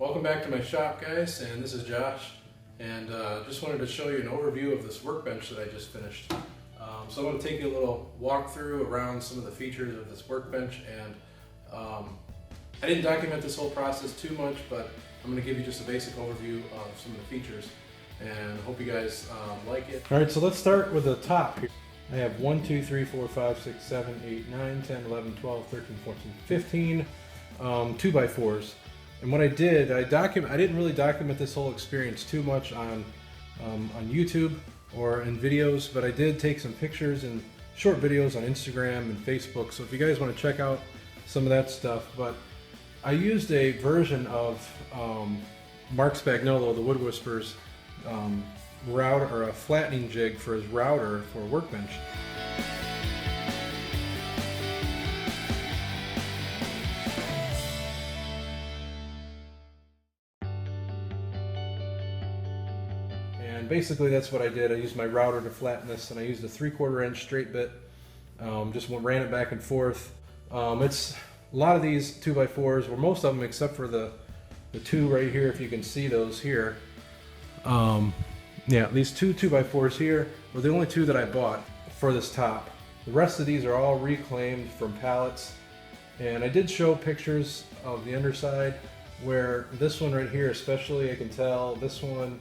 Welcome back to my shop, guys, and this is Josh, and just wanted to show you an overview of this workbench that I just finished. So I'm going to take you a little walkthrough around some of the features of this workbench, and I didn't document this whole process too much, but I'm going to give you just a basic overview of some of the features, and hope you guys like it. Alright, so let's start with the top here. I have 1, 2, 3, 4, 5, 6, 7, 8, 9, 10, 11, 12, 13, 14, 15 2x4s. And what I did, I didn't really document this whole experience too much on YouTube or in videos, but I did take some pictures and short videos on Instagram and Facebook. So if you guys want to check out some of that stuff, but I used a version of Mark Spagnolo, the Wood Whisperer's router, or a flattening jig for his router for a workbench. And basically that's what I did. I used my router to flatten this, and I used a 3/4 inch straight bit. Just ran it back and forth. It's a lot of these 2x4s, or most of them except for the two right here, if you can see those here. Yeah, these two 2x4s here were the only two that I bought for this top. The rest of these are all reclaimed from pallets. And I did show pictures of the underside, where this one right here especially, I can tell this one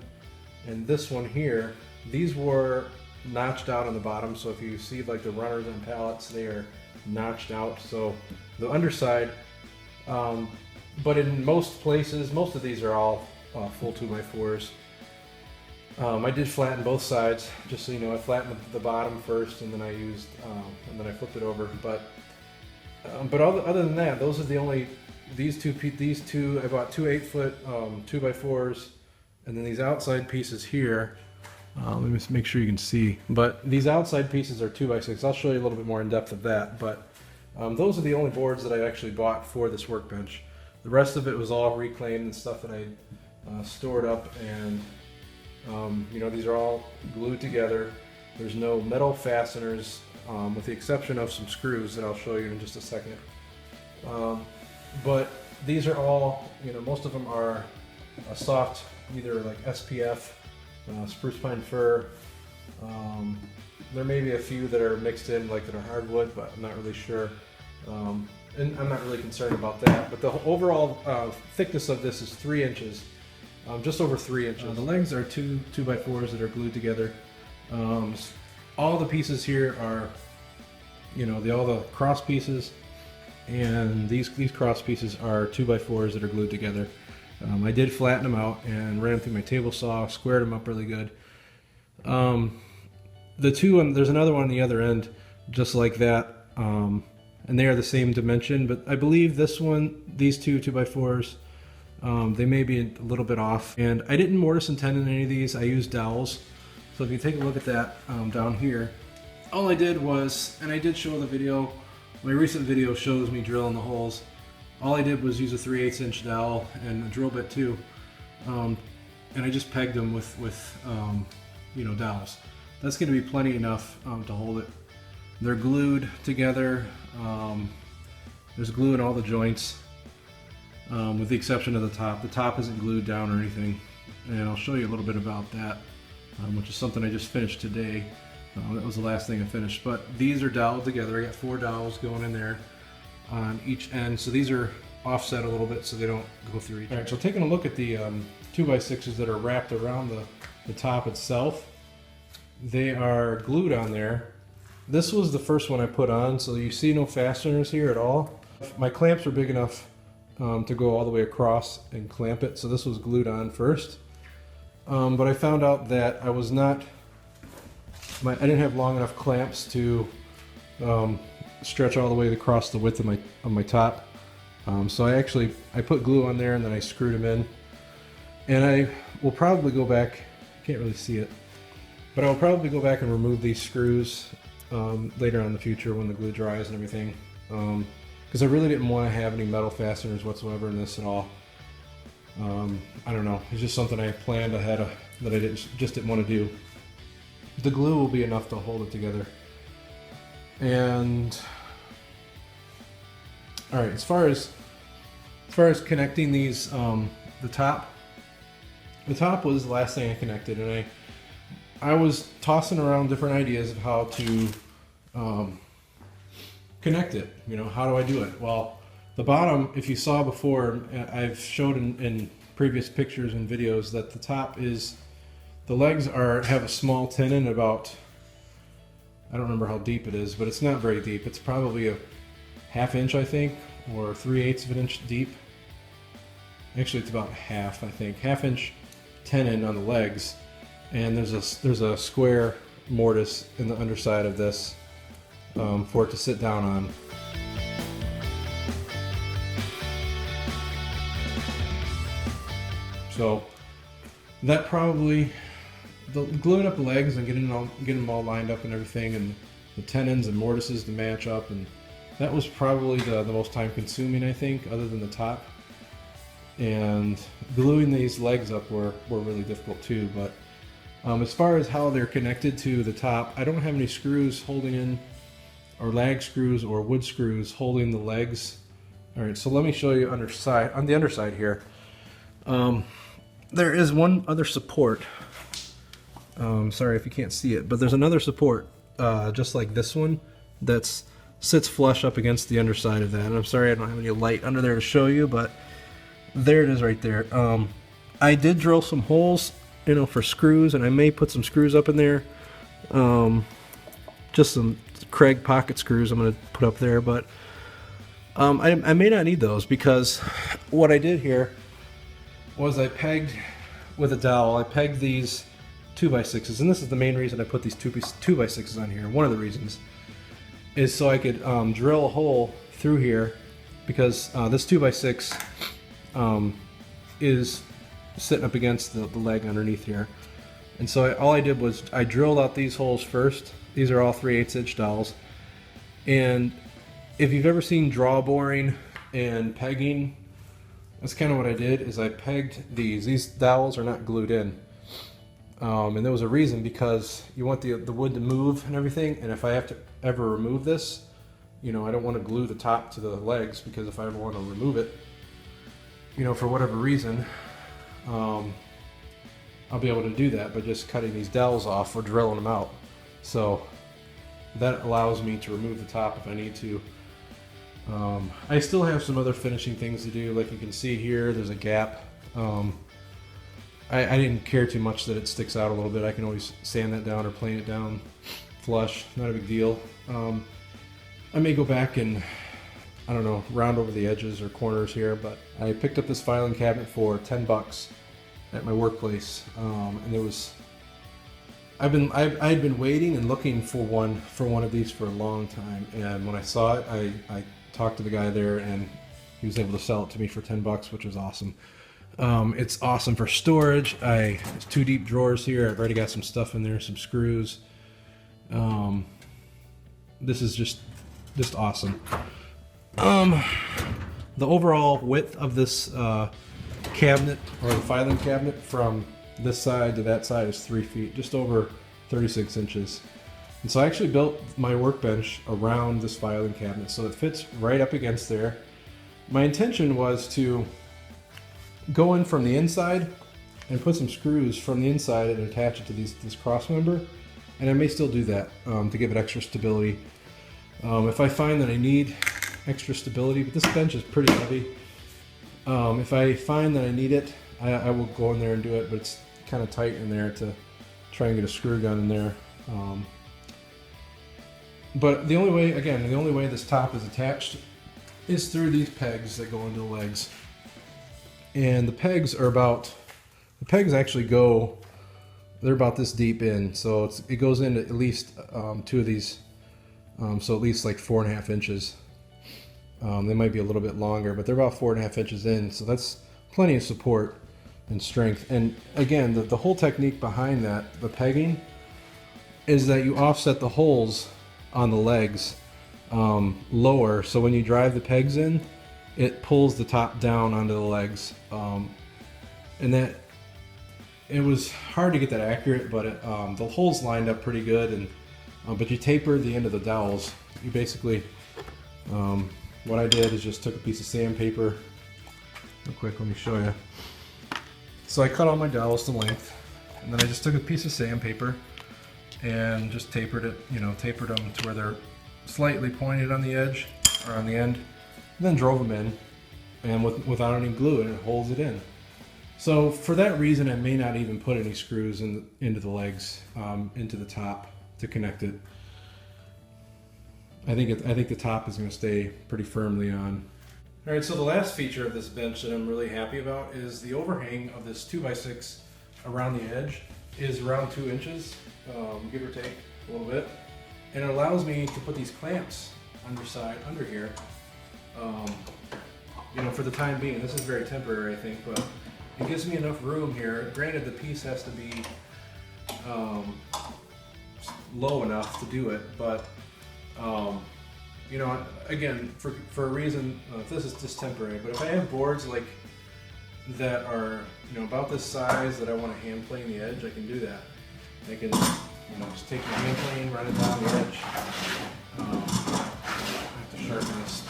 and this one here, these were notched out on the bottom. So if you see like the runners on pallets, they are notched out. So the underside, but in most places, most of these are all full 2x4s. I did flatten both sides, just so you know. I flattened the bottom first, and then I used, and then I flipped it over. But other than that, those are the only these two. I bought two 8-foot 2x4s, and then these outside pieces here. Let me just make sure you can see. But these outside pieces are 2x6. I'll show you a little bit more in depth of that. But those are the only boards that I actually bought for this workbench. The rest of it was all reclaimed and stuff that I stored up, and you know, these are all glued together. There's no metal fasteners, with the exception of some screws that I'll show you in just a second. But these are all, you know, most of them are a soft, either like SPF, spruce pine fir. There may be a few that are mixed in, like that are hardwood, but I'm not really sure. And I'm not really concerned about that. But the overall thickness of this is 3 inches. Just over 3 inches. The legs are two 2x4s that are glued together. All the pieces here are, you know, all the cross pieces, and these cross pieces are 2x4s that are glued together. I did flatten them out and ran them through my table saw, squared them up really good. There's another one on the other end, just like that, and they are the same dimension. But I believe this one, these two 2x4s. They may be a little bit off, and I didn't mortise and tenon any of these. I used dowels. So if you take a look at that down here, all I did was, and I did show the video, my recent video shows me drilling the holes. All I did was use a 3/8 inch dowel and a drill bit too, and I just pegged them with you know, dowels. That's going to be plenty enough to hold it. They're glued together. There's glue in all the joints. With the exception of the top. The top isn't glued down or anything, and I'll show you a little bit about that, which is something I just finished today. That was the last thing I finished. But these are doweled together. I got 4 dowels going in there on each end, so these are offset a little bit so they don't go through each. All right, so taking a look at the 2x6s that are wrapped around the top itself, they are glued on there. This was the first one I put on, so you see no fasteners here at all. My clamps are big enough to go all the way across and clamp it, so this was glued on first. But I found out that I didn't have long enough clamps to stretch all the way across the width of my top. So I put glue on there, and then I screwed them in. And I will probably go back. Can't really see it, but I'll probably go back and remove these screws later on in the future when the glue dries and everything. Because I really didn't want to have any metal fasteners whatsoever in this at all. I don't know, it's just something I planned ahead of, that I just didn't want to do. The glue will be enough to hold it together. And all right, as far as connecting these the top was the last thing I connected, and I was tossing around different ideas of how to connect it. You know, how do I do it? Well, the bottom, if you saw before, I've showed in previous pictures and videos that the top is, the legs have a small tenon about, I don't remember how deep it is, but it's not very deep. It's probably a ½ inch, I think, or 3/8 of an inch deep. Actually, it's about half, I think, ½ inch tenon on the legs, and there's a square mortise in the underside of this for it to sit down on. So that probably, gluing up the legs and getting them all lined up and everything, and the tenons and mortises to match up, and that was probably the most time consuming, I think, other than the top. And gluing these legs up were really difficult too. But as far as how they're connected to the top, I don't have any screws holding in, or lag screws or wood screws holding the legs. All right, so let me show you on the underside here. There is one other support. Sorry if you can't see it, but there's another support just like this one that sits flush up against the underside of that. And I'm sorry I don't have any light under there to show you, but there it is right there. I did drill some holes, you know, for screws, and I may put some screws up in there. Just some Craig pocket screws I'm going to put up there, but I may not need those, because what I did here was I pegged with a dowel. I pegged these 2x6s, and this is the main reason I put these 2x6s on here. One of the reasons is so I could drill a hole through here, because this 2x6 is sitting up against the leg underneath here. And so all I did was I drilled out these holes first. These are all 3/8 inch dowels. And if you've ever seen draw boring and pegging, that's kind of what I did. Is I pegged these dowels are not glued in, and there was a reason, because you want the wood to move and everything, and if I have to ever remove this, you know, I don't want to glue the top to the legs, because if I ever want to remove it, you know, for whatever reason, I'll be able to do that by just cutting these dowels off or drilling them out. So that allows me to remove the top if I need to. I still have some other finishing things to do. Like you can see here, there's a gap. I didn't care too much that it sticks out a little bit. I can always sand that down or plane it down flush, not a big deal. I may go back and, I don't know, round over the edges or corners here, but I picked up this filing cabinet for $10 at my workplace, and there was, I'd been waiting and looking for one of these for a long time, and when I saw it, I talked to the guy there, and he was able to sell it to me for $10, which was awesome. It's awesome for storage. There's 2 deep drawers here. I've already got some stuff in there, some screws. This is just awesome. The overall width of this cabinet, or the filing cabinet, from this side to that side is 3 feet, just over 36 inches. And so I actually built my workbench around this filing cabinet, so it fits right up against there. My intention was to go in from the inside and put some screws from the inside and attach it to this cross member, and I may still do that to give it extra stability. If I find that I need extra stability, but this bench is pretty heavy, if I find that I need it, I will go in there and do it, but it's kind of tight in there to try and get a screw gun in there. But the only way this top is attached is through these pegs that go into the legs. And the pegs actually go, they're about this deep in, so it goes into at least 2 of these, so at least like 4.5 inches. They might be a little bit longer, but they're about 4.5 inches in, so that's plenty of support and strength. And again, the whole technique behind that, the pegging, is that you offset the holes on the legs lower, so when you drive the pegs in, it pulls the top down onto the legs. And that, it was hard to get that accurate, but the holes lined up pretty good. And but you taper the end of the dowels. You basically, what I did is just took a piece of sandpaper. Real quick, let me show you. So I cut all my dowels to length, and then I just took a piece of sandpaper and just tapered it, tapered them to where they're slightly pointed on the edge or on the end, and then drove them in, and without any glue, and it holds it in. So for that reason, I may not even put any screws into the legs, into the top to connect it. I think the top is going to stay pretty firmly on. All right, so the last feature of this bench that I'm really happy about is the overhang of this 2x6 around the edge is around 2 inches, give or take a little bit. And it allows me to put these clamps underside under here, for the time being. This is very temporary, I think, but it gives me enough room here. Granted, the piece has to be low enough to do it, but again, for a reason, this is just temporary, but if I have boards like that are, about this size that I want to hand plane the edge, I can do that. I can, just take my hand plane, run it down the edge. I have to sharpen this.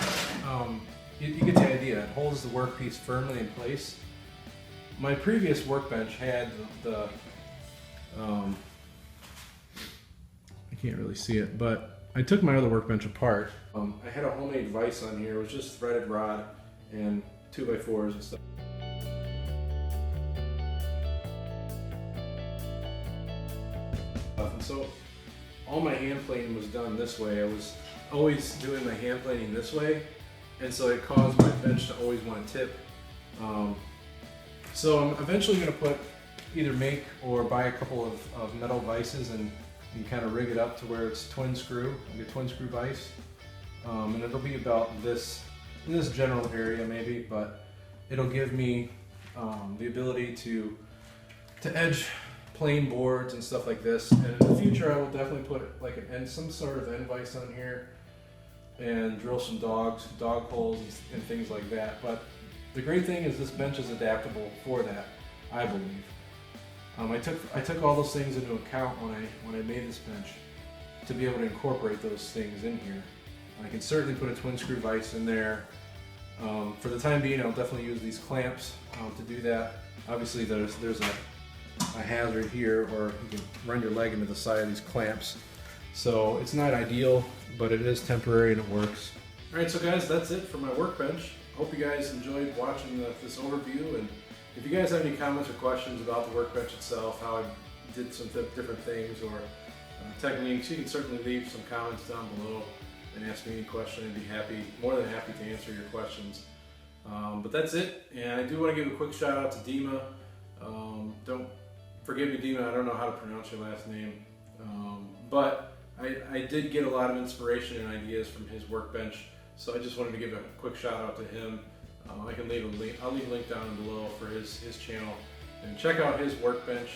You get the idea. It holds the workpiece firmly in place. My previous workbench had the I can't really see it, but I took my other workbench apart. I had a homemade vise on here. It was just threaded rod and 2x4s and stuff. And so all my hand planing was done this way. I was always doing my hand planing this way, and so it caused my bench to always want to tip. So I'm eventually going to either make or buy a couple of metal vices and kind of rig it up to where it's twin screw, like a twin screw vise. And it'll be about this, in this general area maybe, but it'll give me the ability to edge plain boards and stuff like this. And in the future I will definitely put like some sort of end vise on here and drill some dog holes and things like that. But the great thing is this bench is adaptable for that, I believe. I took all those things into account when I made this bench to be able to incorporate those things in here. I can certainly put a twin screw vise in there. For the time being, I'll definitely use these clamps to do that. Obviously, there's a hazard here, or you can run your leg into the side of these clamps. So it's not ideal, but it is temporary and it works. All right, so guys, that's it for my workbench. Hope you guys enjoyed watching this overview, and if you guys have any comments or questions about the workbench itself, how I did some different things or techniques, you can certainly leave some comments down below and ask me any question. I'd be more than happy to answer your questions. But that's it, and I do want to give a quick shout out to Dema. Don't forgive me, Dema, I don't know how to pronounce your last name, but I did get a lot of inspiration and ideas from his workbench, so I just wanted to give a quick shout out to him. I can leave a link. I'll leave a link down below for his channel, and check out his workbench.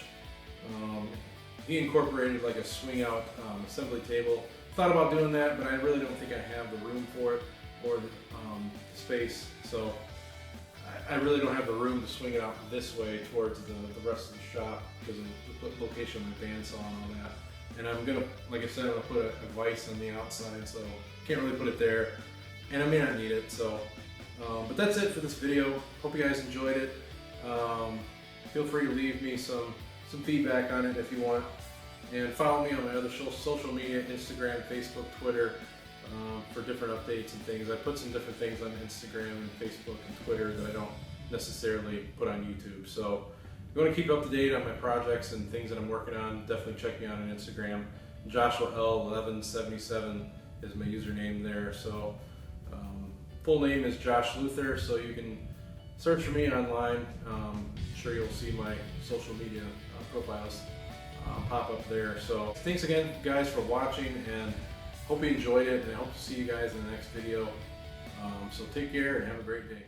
He incorporated like a swing out assembly table. Thought about doing that, but I really don't think I have the room for it or the space. So I really don't have the room to swing it out this way towards the rest of the shop because of the location of my bandsaw and all that. And I'm gonna, like I said, I'm gonna put a vise on the outside, so can't really put it there, and I may not need it. So. But that's it for this video. Hope you guys enjoyed it. Feel free to leave me some feedback on it if you want. And follow me on my other social media, Instagram, Facebook, Twitter, for different updates and things. I put some different things on Instagram and Facebook and Twitter that I don't necessarily put on YouTube. So if you want to keep up to date on my projects and things that I'm working on, definitely check me out on Instagram. Joshua L1177 is my username there. So full name is Josh Luther, so you can search for me online. I'm sure you'll see my social media profiles pop up there. So thanks again, guys, for watching, and hope you enjoyed it, and I hope to see you guys in the next video. So take care and have a great day.